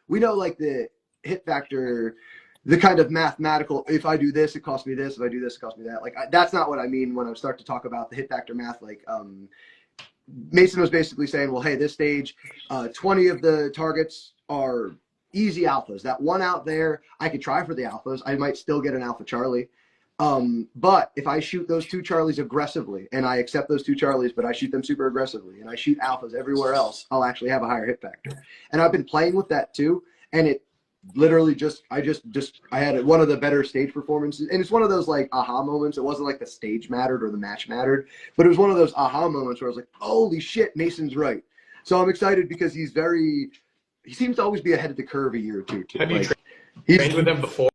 A: we know like the Hit Factor, the kind of mathematical, if I do this, it costs me this. If I do this, it costs me that. Like, that's not what I mean when I start to talk about the Hit Factor math. Like, Mason was basically saying, well, hey, this stage, 20 of the targets are easy alphas. That one out there, I could try for the alphas. I might still get an Alpha Charlie. But if I shoot those two Charlies aggressively, and I accept those two Charlies, but I shoot them super aggressively, and I shoot alphas everywhere else, I'll actually have a higher hit factor. And I've been playing with that too, and it literally I had one of the better stage performances, and it's one of those like aha moments. It wasn't like the stage mattered or the match mattered, but it was one of those aha moments where I was like, holy shit, Mason's right. So I'm excited because he seems to always be ahead of the curve a year or two.
B: Have you
A: like,
B: trained with him before?